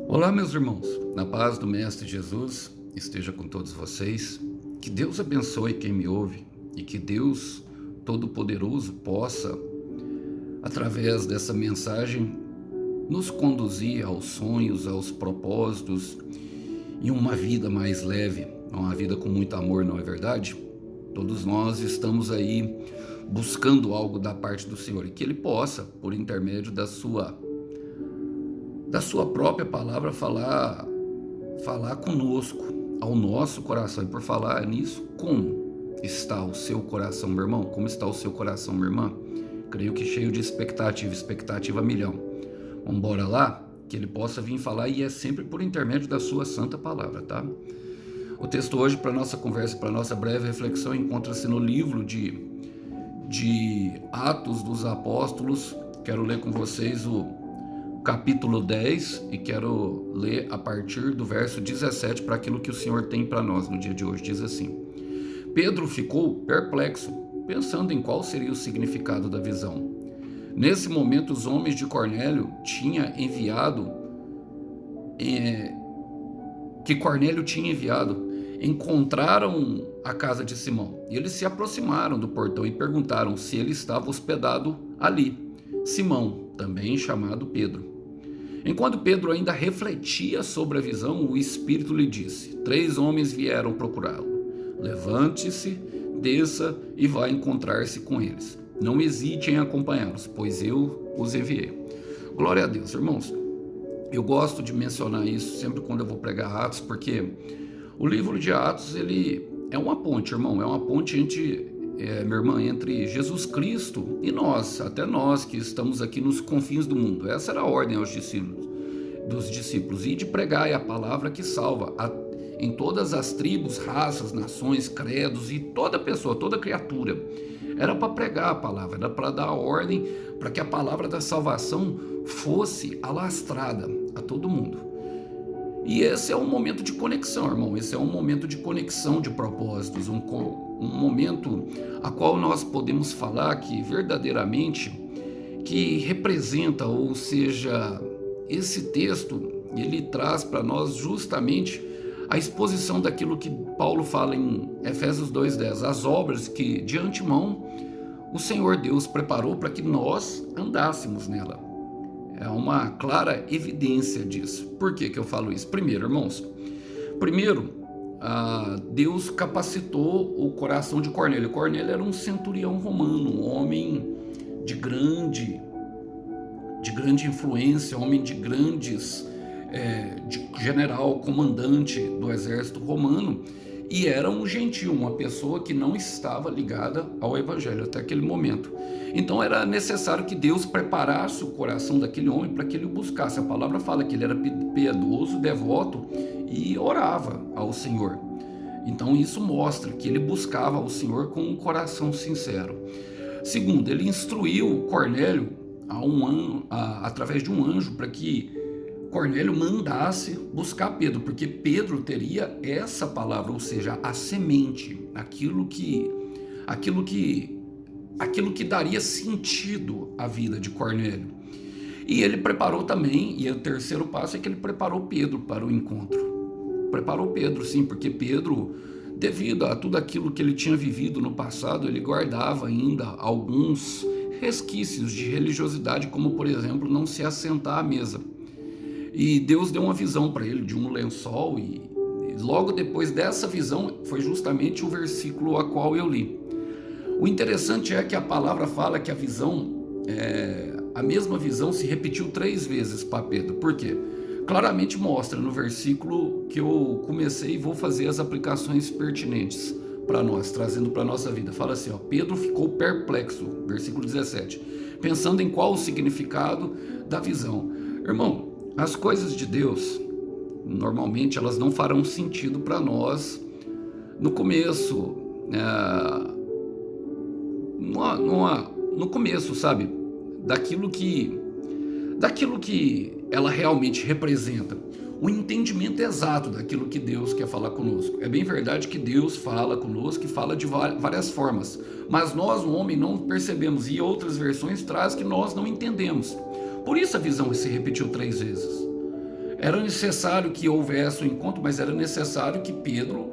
Olá, meus irmãos, na paz do Mestre Jesus esteja com todos vocês, que Deus abençoe quem me ouve e que Deus Todo-Poderoso possa, através dessa mensagem, nos conduzir aos sonhos, aos propósitos e uma vida mais leve, uma vida com muito amor, não é verdade? Todos nós estamos aí buscando algo da parte do Senhor e que Ele possa, por intermédio da sua própria palavra, falar conosco, ao nosso coração. E por falar nisso, como está o seu coração, meu irmão? Como está o seu coração, minha irmã? Creio que cheio de expectativa a milhão. Vamos embora lá, que ele possa vir falar, e é sempre por intermédio da sua santa palavra, tá? O texto hoje, para nossa conversa, para nossa breve reflexão, encontra-se no livro de Atos dos Apóstolos. Quero ler com vocês o capítulo 10 e quero ler a partir do verso 17 para aquilo que o Senhor tem para nós no dia de hoje. Diz assim: Pedro ficou perplexo, pensando em qual seria o significado da visão. Nesse momento, os homens de Cornélio tinha enviado, encontraram a casa de Simão. E eles se aproximaram do portão e perguntaram se ele estava hospedado ali. Simão, também chamado Pedro. Enquanto Pedro ainda refletia sobre a visão, o Espírito lhe disse: 3 homens vieram procurá-lo. Levante-se, desça e vá encontrar-se com eles. Não hesite em acompanhá-los, pois eu os enviei. Glória a Deus, irmãos. Eu gosto de mencionar isso sempre quando eu vou pregar Atos, porque o livro de Atos, ele é uma ponte, irmão, é uma ponte minha irmã, entre Jesus Cristo e nós, até nós que estamos aqui nos confins do mundo. Essa era a ordem aos discípulos, e de pregar a palavra que salva em todas as tribos, raças, nações, credos, e toda pessoa, toda criatura. Era para pregar a palavra, era para dar a ordem para que a palavra da salvação fosse alastrada a todo mundo. E esse é um momento de conexão, irmão. Esse é um momento de conexão de propósitos, um momento a qual nós podemos falar que verdadeiramente que representa, ou seja, esse texto, ele traz para nós justamente a exposição daquilo que Paulo fala em Efésios 2:10, as obras que de antemão o Senhor Deus preparou para que nós andássemos nela. É uma clara evidência disso. Por que eu falo isso? Primeiro, irmãos, Deus capacitou o coração de Cornélio. Cornélio era um centurião romano, um homem de grande influência, homem de general, comandante do exército romano, e era um gentio, uma pessoa que não estava ligada ao evangelho até aquele momento. Então era necessário que Deus preparasse o coração daquele homem para que ele o buscasse. A palavra fala que ele era piedoso, devoto e orava ao Senhor. Então isso mostra que ele buscava ao Senhor com um coração sincero. Segundo, ele instruiu Cornélio através de um anjo para que Cornélio mandasse buscar Pedro, porque Pedro teria essa palavra, ou seja, a semente, aquilo que daria sentido à vida de Cornélio. E ele preparou também, e o terceiro passo é que ele preparou Pedro para o encontro. Preparou Pedro, sim, porque Pedro, devido a tudo aquilo que ele tinha vivido no passado, ele guardava ainda alguns resquícios de religiosidade, como, por exemplo, não se assentar à mesa. E Deus deu uma visão para ele de um lençol, e logo depois dessa visão foi justamente o versículo a qual eu li. O interessante é que a palavra fala que a mesma visão se repetiu 3 vezes para Pedro. Por quê? Claramente mostra no versículo que eu comecei e vou fazer as aplicações pertinentes para nós, trazendo para a nossa vida. Fala assim, Pedro ficou perplexo, versículo 17, pensando em qual o significado da visão. Irmão, as coisas de Deus, normalmente, elas não farão sentido para nós no começo, no começo, sabe? Daquilo que ela realmente representa. O entendimento exato daquilo que Deus quer falar conosco. É bem verdade que Deus fala conosco e fala de várias formas, mas nós, o homem, não percebemos, e outras versões traz que nós não entendemos. Por isso a visão se repetiu 3 vezes. Era necessário que houvesse um encontro, mas era necessário que Pedro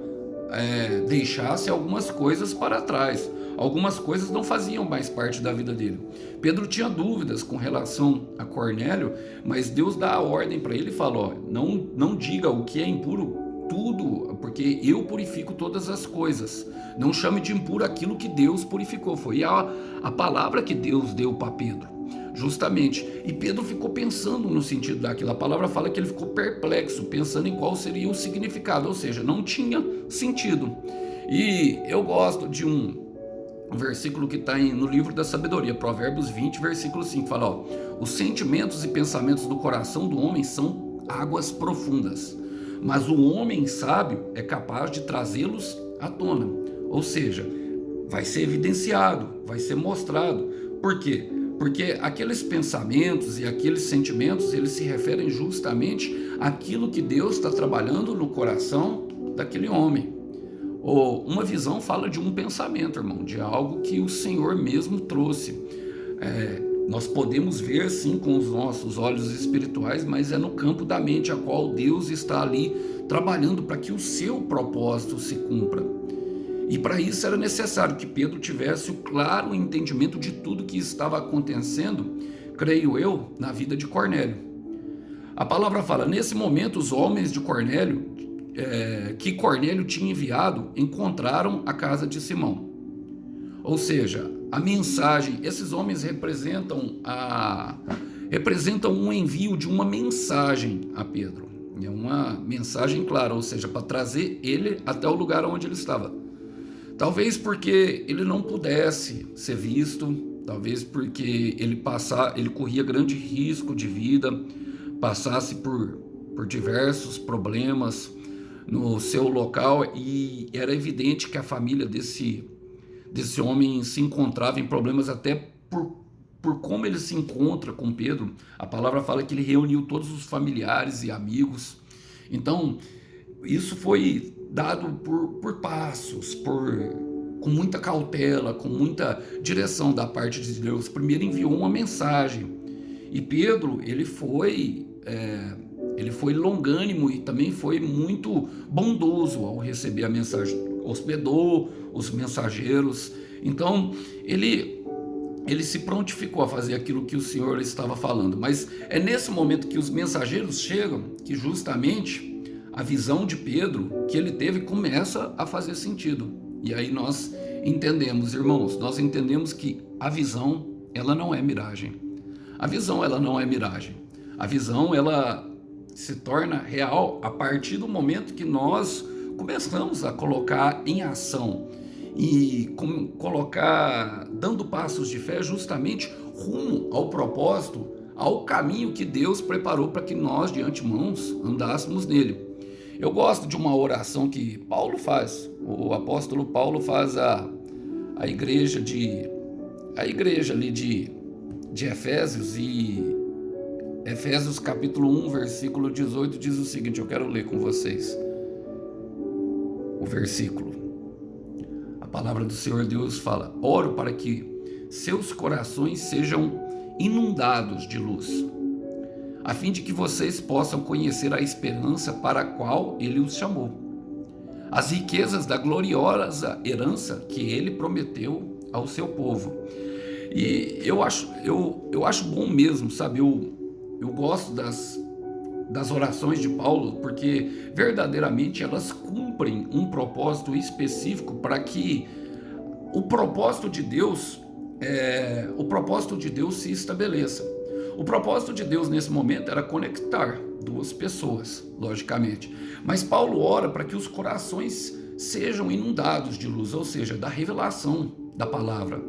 deixasse algumas coisas para trás. Algumas coisas não faziam mais parte da vida dele. Pedro tinha dúvidas com relação a Cornélio, mas Deus dá a ordem para ele e fala: ó, não diga o que é impuro, tudo, porque eu purifico todas as coisas. Não chame de impuro aquilo que Deus purificou. Foi a palavra que Deus deu para Pedro, justamente. E Pedro ficou pensando no sentido daquilo. A palavra fala que ele ficou perplexo, pensando em qual seria o significado, ou seja, não tinha sentido. E eu gosto de um versículo que está no livro da sabedoria, Provérbios 20, versículo 5, fala: ó, os sentimentos e pensamentos do coração do homem são águas profundas, mas o homem sábio é capaz de trazê-los à tona. Ou seja, vai ser evidenciado, vai ser mostrado. Por quê? Porque aqueles pensamentos e aqueles sentimentos, eles se referem justamente àquilo que Deus está trabalhando no coração daquele homem. Ou uma visão fala de um pensamento, irmão, de algo que o Senhor mesmo trouxe. Nós podemos ver sim com os nossos olhos espirituais, mas é no campo da mente a qual Deus está ali trabalhando para que o seu propósito se cumpra. E para isso era necessário que Pedro tivesse o claro entendimento de tudo que estava acontecendo, creio eu, na vida de Cornélio. A palavra fala: nesse momento os homens de Cornélio, que Cornélio tinha enviado, encontraram a casa de Simão. Ou seja, a mensagem, esses homens representam um envio de uma mensagem a Pedro. É uma mensagem clara, ou seja, para trazer ele até o lugar onde ele estava. Talvez porque ele não pudesse ser visto, talvez porque ele corria grande risco de vida, passasse por diversos problemas no seu local, e era evidente que a família desse homem se encontrava em problemas até por como ele se encontra com Pedro. A palavra fala que ele reuniu todos os familiares e amigos. Então, isso foi dado por passos, com muita cautela, com muita direção da parte de Deus. Primeiro enviou uma mensagem, e Pedro, ele foi longânimo e também foi muito bondoso ao receber a mensagem. Hospedou os mensageiros. Então, ele se prontificou a fazer aquilo que o Senhor estava falando. Mas é nesse momento que os mensageiros chegam que justamente a visão de Pedro que ele teve começa a fazer sentido. E aí nós entendemos, irmãos, nós entendemos que a visão, ela não é miragem. A visão, ela não é miragem. A visão, ela se torna real a partir do momento que nós começamos a colocar em ação e colocar, dando passos de fé justamente rumo ao propósito, ao caminho que Deus preparou para que nós de antemão andássemos nele. Eu gosto de uma oração que Paulo faz, o apóstolo Paulo faz a igreja ali de Efésios, e Efésios capítulo 1, versículo 18 diz o seguinte, eu quero ler com vocês o versículo. A palavra do Senhor Deus fala: oro para que seus corações sejam inundados de luz, a fim de que vocês possam conhecer a esperança para a qual Ele os chamou, as riquezas da gloriosa herança que Ele prometeu ao seu povo. E eu acho bom mesmo, sabe? Eu gosto das orações de Paulo, porque verdadeiramente elas cumprem um propósito específico para que o propósito de Deus se estabeleça. O propósito de Deus nesse momento era conectar duas pessoas, logicamente. Mas Paulo ora para que os corações sejam inundados de luz, ou seja, da revelação da palavra,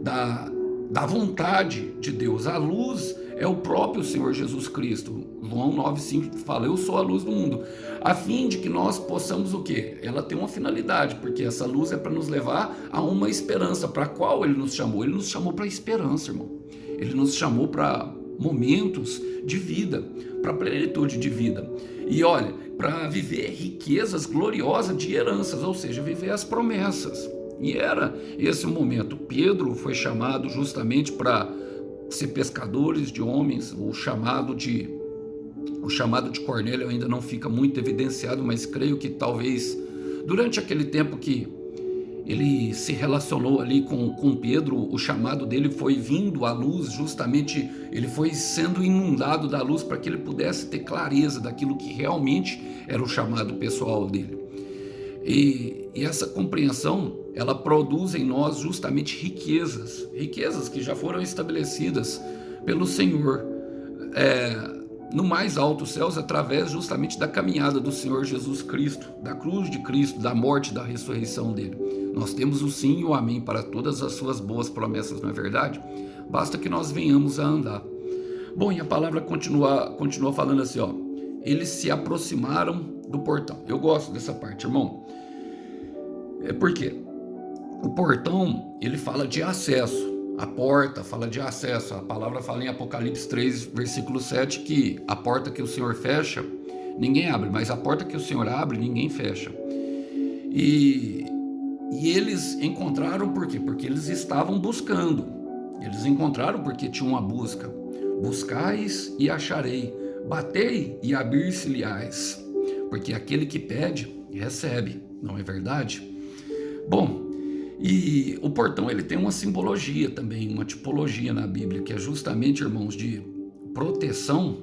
da vontade de Deus. A luz é o próprio Senhor Jesus Cristo. João 9,5 fala: eu sou a luz do mundo. A fim de que nós possamos o quê? Ela tem uma finalidade, porque essa luz é para nos levar a uma esperança. Para qual Ele nos chamou? Ele nos chamou para a esperança, irmão. Ele nos chamou para momentos de vida, para plenitude de vida. E olha, para viver riquezas gloriosas de heranças, ou seja, viver as promessas. E era esse o momento. Pedro foi chamado justamente para ser pescadores de homens, o chamado de O chamado de Cornélio ainda não fica muito evidenciado, mas creio que talvez durante aquele tempo que ele se relacionou ali com Pedro, o chamado dele foi vindo à luz, justamente ele foi sendo inundado da luz para que ele pudesse ter clareza daquilo que realmente era o chamado pessoal dele. E essa compreensão, ela produz em nós justamente riquezas que já foram estabelecidas pelo Senhor, no mais altos céus, através justamente da caminhada do Senhor Jesus Cristo, da cruz de Cristo, da morte, da ressurreição dele. Nós temos o sim e o amém para todas as suas boas promessas, não é verdade? Basta que nós venhamos a andar. Bom, e a palavra continua falando assim, ó. Eles se aproximaram do portão. Eu gosto dessa parte, irmão. Por quê? O portão, ele fala de acesso. A porta fala de acesso. A palavra fala em Apocalipse 3, versículo 7, que a porta que o Senhor fecha, ninguém abre, mas a porta que o Senhor abre, ninguém fecha. E eles encontraram por quê? Porque eles estavam buscando. Eles encontraram porque tinham uma busca. Buscais e acharei. Batei e abrir-se-lhes. Porque aquele que pede, recebe. Não é verdade? Bom, e o portão ele tem uma simbologia também, uma tipologia na Bíblia, que é justamente, irmãos, de proteção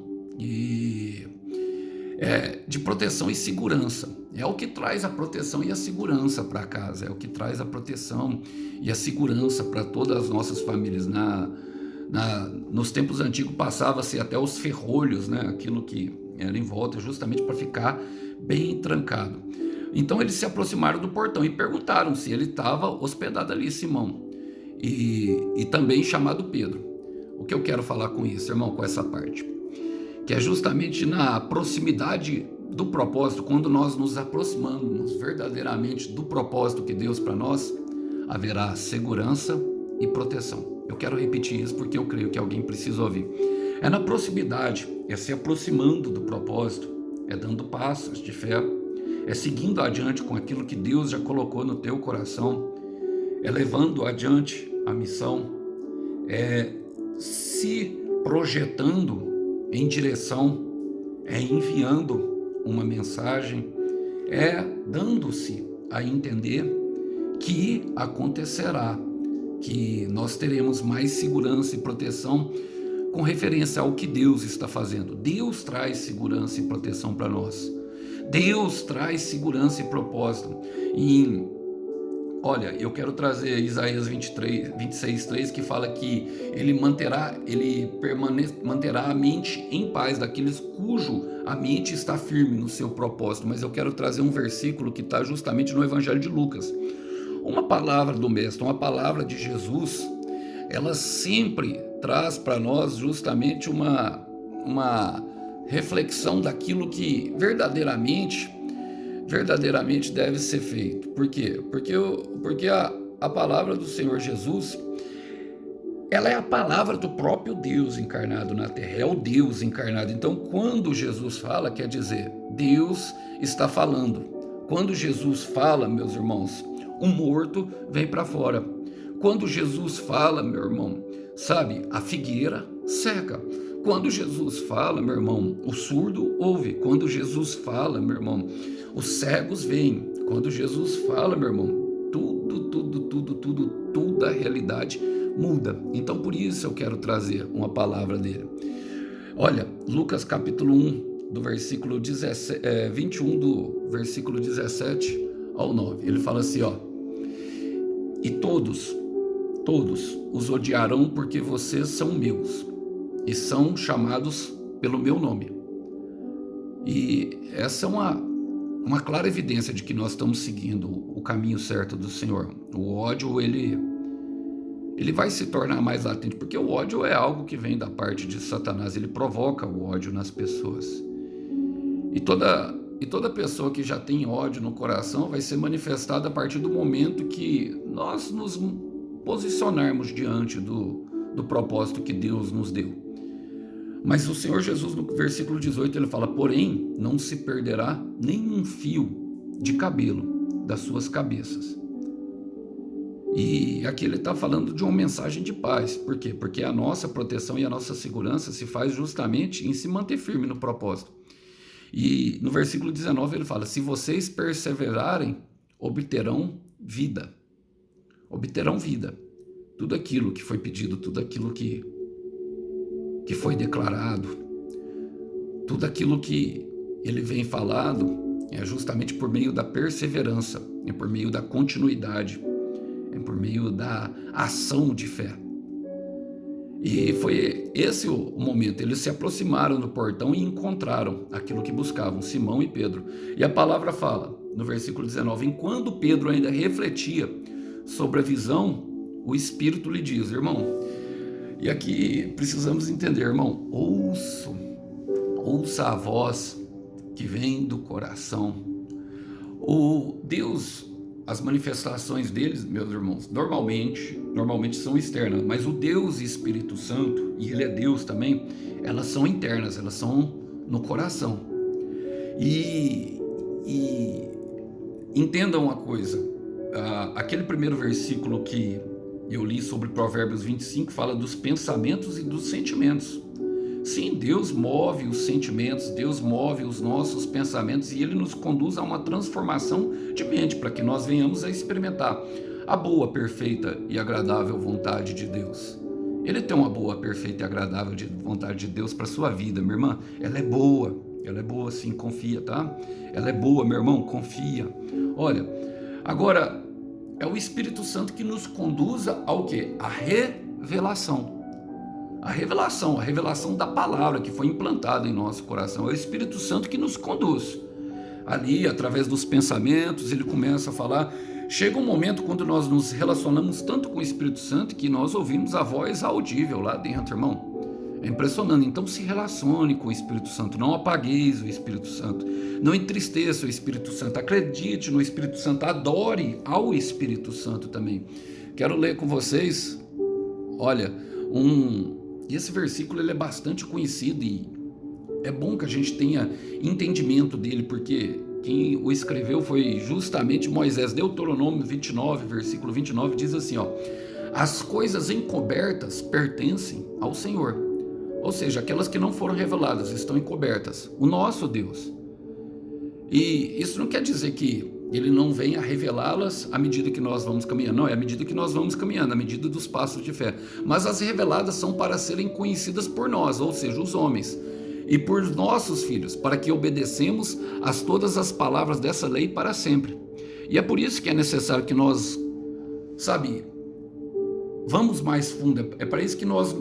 de proteção e segurança. É o que traz a proteção e a segurança para casa, é o que traz a proteção e a segurança para todas as nossas famílias. Nos tempos antigos passava-se até os ferrolhos, né? Aquilo que era em volta, justamente para ficar bem trancado. Então eles se aproximaram do portão e perguntaram se ele estava hospedado ali, Simão, e também chamado Pedro. O que eu quero falar com isso, irmão, com essa parte? Que é justamente na proximidade do propósito, quando nós nos aproximamos verdadeiramente do propósito que Deus para nós, haverá segurança e proteção. Eu quero repetir isso porque eu creio que alguém precisa ouvir. É na proximidade, é se aproximando do propósito, é dando passos de fé, é seguindo adiante com aquilo que Deus já colocou no teu coração, é levando adiante a missão, é se projetando em direção, é enviando uma mensagem, é dando-se a entender que acontecerá, que nós teremos mais segurança e proteção com referência ao que Deus está fazendo. Deus traz segurança e proteção para nós. Deus traz segurança e propósito. E olha, eu quero trazer Isaías 26:3, que fala que ele manterá a mente em paz daqueles cujo a mente está firme no seu propósito. Mas eu quero trazer um versículo que está justamente no Evangelho de Lucas. Uma palavra do Mestre, uma palavra de Jesus, ela sempre traz para nós justamente uma reflexão daquilo que verdadeiramente deve ser feito. Por quê? Porque a palavra do Senhor Jesus, ela é a palavra do próprio Deus encarnado na terra, é o Deus encarnado. Então, quando Jesus fala, quer dizer, Deus está falando. Quando Jesus fala, meus irmãos, o morto vem para fora. Quando Jesus fala, meu irmão, sabe, a figueira seca. Quando Jesus fala, meu irmão, o surdo ouve. Quando Jesus fala, meu irmão, os cegos veem. Quando Jesus fala, meu irmão, toda a realidade muda. Então, por isso eu quero trazer uma palavra dele. Olha, Lucas capítulo 1, do versículo 21, do versículo 17 ao 9. Ele fala assim, ó: e todos os odiarão porque vocês são meus e são chamados pelo meu nome. E essa é uma clara evidência de que nós estamos seguindo o caminho certo do Senhor. O ódio, ele vai se tornar mais latente, porque o ódio é algo que vem da parte de Satanás, ele provoca o ódio nas pessoas. E toda pessoa que já tem ódio no coração vai ser manifestada a partir do momento que nós nos posicionarmos diante do propósito que Deus nos deu. Mas o Senhor Jesus, no versículo 18, ele fala: porém, não se perderá nenhum fio de cabelo das suas cabeças. E aqui ele está falando de uma mensagem de paz. Por quê? Porque a nossa proteção e a nossa segurança se faz justamente em se manter firme no propósito. E no versículo 19 ele fala: se vocês perseverarem, obterão vida. Obterão vida. Tudo aquilo que foi pedido, tudo aquilo que foi declarado, tudo aquilo que ele vem falado é justamente por meio da perseverança, é por meio da continuidade, é por meio da ação de fé. E foi esse o momento. Eles se aproximaram do portão e encontraram aquilo que buscavam, Simão e Pedro. E a palavra fala, no versículo 19, enquanto Pedro ainda refletia sobre a visão, o Espírito lhe diz: irmão, e aqui precisamos entender, irmão, ouça a voz que vem do coração. O Deus, as manifestações deles, meus irmãos, normalmente são externas, mas o Deus Espírito Santo, e Ele é Deus também, elas são internas, elas são no coração. E entendam uma coisa, aquele primeiro versículo que eu li sobre Provérbios 25 fala dos pensamentos e dos sentimentos. Sim, Deus move os sentimentos, Deus move os nossos pensamentos e Ele nos conduz a uma transformação de mente para que nós venhamos a experimentar a boa, perfeita e agradável vontade de Deus. Ele tem uma boa, perfeita e agradável vontade de Deus para a sua vida, minha irmã. Ela é boa sim, confia, tá? Ela é boa, meu irmão, confia. Olha, agora é o Espírito Santo que nos conduza ao quê? A revelação. A revelação da palavra que foi implantada em nosso coração. É o Espírito Santo que nos conduz. Ali, através dos pensamentos, ele começa a falar. Chega um momento quando nós nos relacionamos tanto com o Espírito Santo que nós ouvimos a voz audível lá dentro, irmão. É impressionante. Então se relacione com o Espírito Santo. Não apagueis o Espírito Santo. Não entristeça o Espírito Santo. Acredite no Espírito Santo. Adore ao Espírito Santo também. Quero ler com vocês, olha, esse versículo ele é bastante conhecido e é bom que a gente tenha entendimento dele, porque quem o escreveu foi justamente Moisés. Deuteronômio 29, versículo 29, diz assim, ó: as coisas encobertas pertencem ao Senhor. Ou seja, aquelas que não foram reveladas estão encobertas. O nosso Deus. E isso não quer dizer que Ele não venha revelá-las à medida que nós vamos caminhando. Não, é à medida que nós vamos caminhando, à medida dos passos de fé. Mas as reveladas são para serem conhecidas por nós, ou seja, os homens, e por nossos filhos, para que obedecemos a todas as palavras dessa lei para sempre. E é por isso que é necessário que nós, vamos mais fundo. É para isso que nós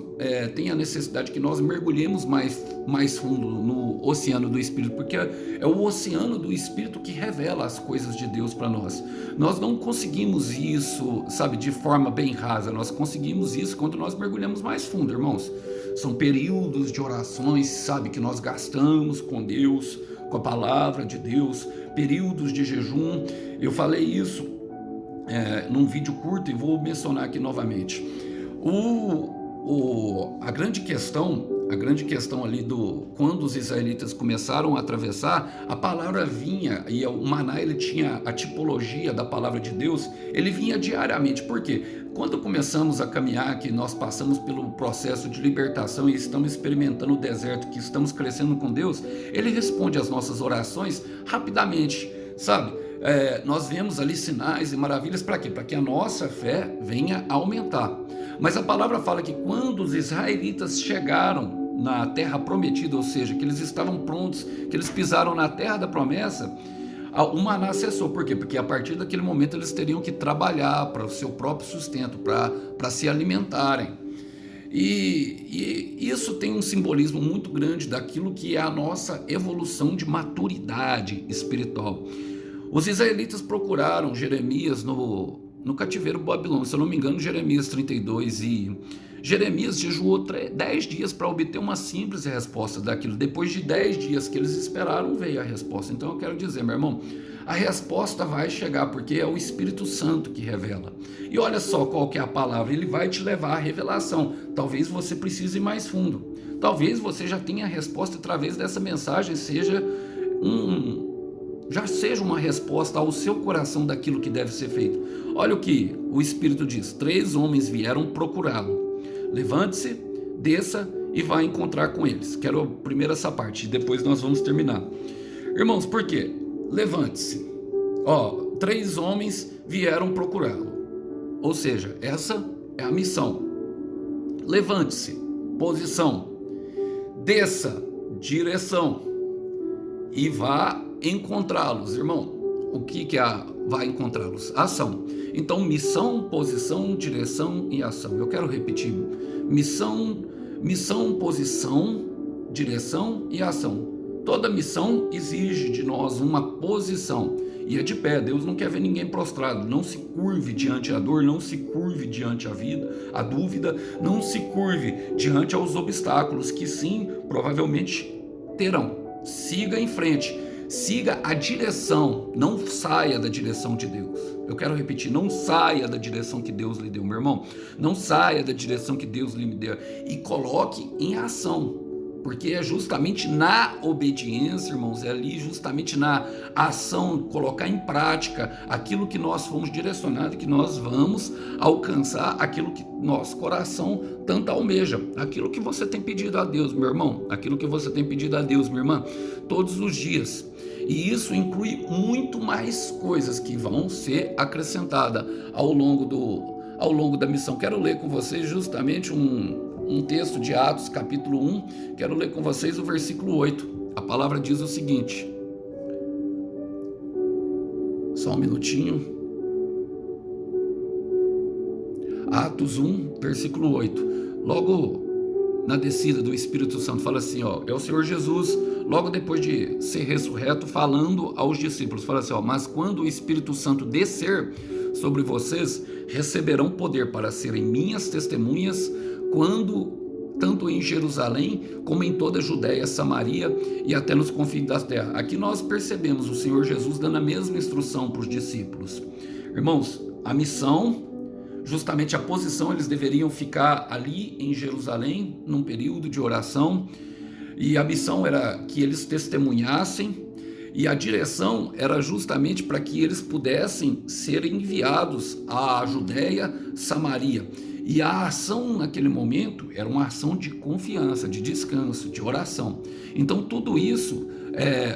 tem a necessidade que nós mergulhemos mais fundo no oceano do Espírito, porque é o oceano do Espírito que revela as coisas de Deus para nós. Nós não conseguimos isso, de forma bem rasa. Nós conseguimos isso quando nós mergulhamos mais fundo, irmãos. São períodos de orações, que nós gastamos com Deus, com a palavra de Deus, períodos de jejum. Eu falei isso num vídeo curto e vou mencionar aqui novamente. A grande questão ali quando os israelitas começaram a atravessar, a palavra vinha, e o maná ele tinha a tipologia da palavra de Deus, ele vinha diariamente. Por quê? Quando começamos a caminhar, que nós passamos pelo processo de libertação e estamos experimentando o deserto, que estamos crescendo com Deus, Ele responde às nossas orações rapidamente, nós vemos ali sinais e maravilhas para quê? Para que a nossa fé venha a aumentar. Mas a palavra fala que quando os israelitas chegaram na terra prometida, ou seja, que eles estavam prontos, que eles pisaram na terra da promessa, o maná cessou. Por quê? Porque a partir daquele momento eles teriam que trabalhar para o seu próprio sustento, para se alimentarem. E isso tem um simbolismo muito grande daquilo que é a nossa evolução de maturidade espiritual. Os israelitas procuraram Jeremias no cativeiro babilônico, se eu não me engano, Jeremias 32, e Jeremias jejuou 10 dias para obter uma simples resposta daquilo. Depois de 10 dias que eles esperaram, veio a resposta. Então eu quero dizer, meu irmão, a resposta vai chegar, porque é o Espírito Santo que revela. E olha só qual que é a palavra, ele vai te levar à revelação. Talvez você precise ir mais fundo. Talvez você já tenha a resposta através dessa mensagem, seja já seja uma resposta ao seu coração daquilo que deve ser feito. Olha o que o Espírito diz: 3 homens vieram procurá-lo. Levante-se, desça e vá encontrar com eles. Quero primeiro essa parte, depois nós vamos terminar. Irmãos, por quê? Levante-se. 3 homens vieram procurá-lo. Ou seja, essa é a missão. Levante-se, posição. Desça, direção. E vá encontrá-los, irmão. O que é vai encontrá-los? Ação. Então, missão, posição, direção e ação. Eu quero repetir. Missão, posição, direção e ação. Toda missão exige de nós uma posição. E é de pé. Deus não quer ver ninguém prostrado. Não se curve diante da dor, não se curve diante da vida, a dúvida, não se curve diante aos obstáculos que sim, provavelmente terão. Siga em frente. Siga a direção, não saia da direção de Deus. Eu quero repetir, não saia da direção que Deus lhe deu, meu irmão. Não saia da direção que Deus lhe deu e coloque em ação. Porque é justamente na obediência, irmãos, é ali justamente na ação, colocar em prática aquilo que nós fomos direcionados, que nós vamos alcançar aquilo que nosso coração tanto almeja, aquilo que você tem pedido a Deus, meu irmão, aquilo que você tem pedido a Deus, minha irmã, todos os dias. E isso inclui muito mais coisas que vão ser acrescentadas ao longo da missão. Quero ler com vocês justamente um texto de Atos, capítulo 1, quero ler com vocês o versículo 8. A palavra diz o seguinte, só um minutinho. Atos 1, versículo 8. Logo na descida do Espírito Santo, fala assim, é o Senhor Jesus, logo depois de ser ressurreto, falando aos discípulos, fala assim, mas quando o Espírito Santo descer sobre vocês, receberão poder para serem minhas testemunhas, tanto em Jerusalém, como em toda a Judéia, Samaria e até nos confins da terra. Aqui nós percebemos o Senhor Jesus dando a mesma instrução para os discípulos. Irmãos, a missão, justamente a posição, eles deveriam ficar ali em Jerusalém, num período de oração, e a missão era que eles testemunhassem, e a direção era justamente para que eles pudessem ser enviados à Judéia, Samaria. E a ação naquele momento era uma ação de confiança, de descanso, de oração. Então tudo isso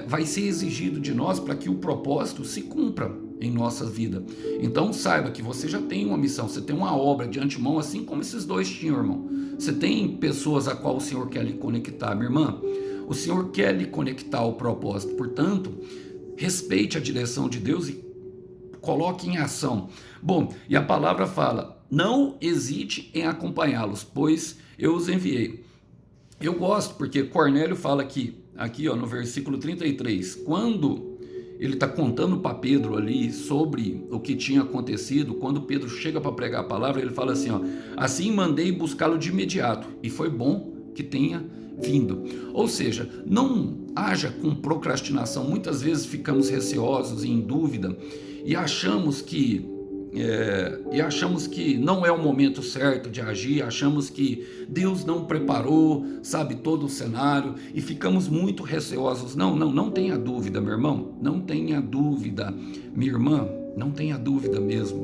vai ser exigido de nós para que o propósito se cumpra em nossa vida. Então saiba que você já tem uma missão, você tem uma obra de antemão, assim como esses dois tinham, irmão. Você tem pessoas a qual o Senhor quer lhe conectar, minha irmã. O Senhor quer lhe conectar ao propósito. Portanto, respeite a direção de Deus e coloque em ação. Bom, e a palavra fala, não hesite em acompanhá-los, pois eu os enviei. Eu gosto porque Cornélio fala aqui no versículo 33, quando ele está contando para Pedro ali sobre o que tinha acontecido, quando Pedro chega para pregar a palavra, ele fala assim, assim mandei buscá-lo de imediato, e foi bom que tenha vindo. Ou seja, não haja com procrastinação. Muitas vezes ficamos receosos e em dúvida e achamos que não é o momento certo de agir, achamos que Deus não preparou, todo o cenário, e ficamos muito receosos. Não tenha dúvida, meu irmão, não tenha dúvida, minha irmã, não tenha dúvida mesmo,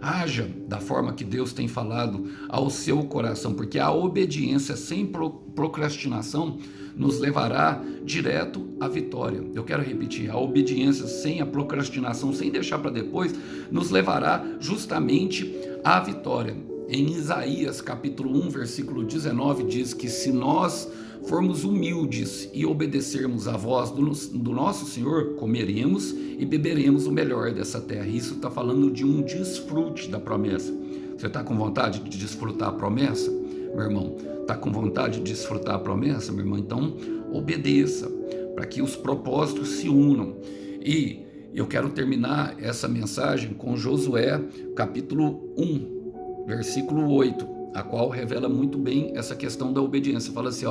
haja da forma que Deus tem falado ao seu coração, porque a obediência sem procrastinação nos levará direto à vitória. Eu quero repetir, a obediência sem a procrastinação, sem deixar para depois, nos levará justamente à vitória. Em Isaías capítulo 1, versículo 19, diz que se nós formos humildes e obedecermos à voz do nosso Senhor, comeremos e beberemos o melhor dessa terra. Isso está falando de um desfrute da promessa. Você está com vontade de desfrutar a promessa, meu irmão? Está com vontade de desfrutar a promessa, meu irmão? Então, obedeça, para que os propósitos se unam. E eu quero terminar essa mensagem com Josué, capítulo 1, versículo 8, a qual revela muito bem essa questão da obediência. Fala assim,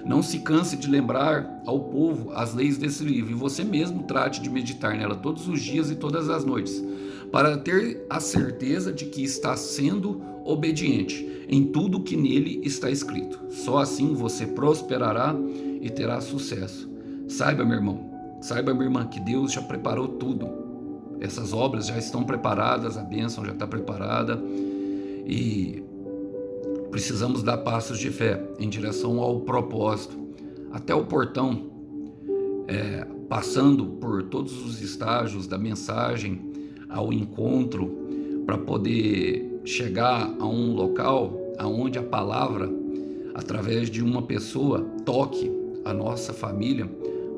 não se canse de lembrar ao povo as leis desse livro, e você mesmo trate de meditar nela todos os dias e todas as noites, para ter a certeza de que está sendo obediente em tudo que nele está escrito. Só assim você prosperará e terá sucesso. Saiba, meu irmão, Saiba, minha irmã, que Deus já preparou tudo. Essas obras já estão preparadas, a bênção já está preparada e precisamos dar passos de fé em direção ao propósito. Até o portão, passando por todos os estágios da mensagem ao encontro, para poder chegar a um local onde a palavra, através de uma pessoa, toque a nossa família,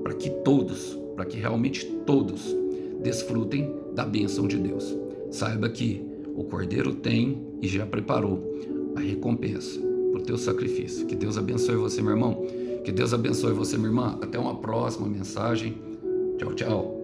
para que realmente todos desfrutem da bênção de Deus. Saiba que o Cordeiro tem e já preparou a recompensa por teu sacrifício. Que Deus abençoe você, meu irmão. Que Deus abençoe você, minha irmã. Até uma próxima mensagem. Tchau, tchau.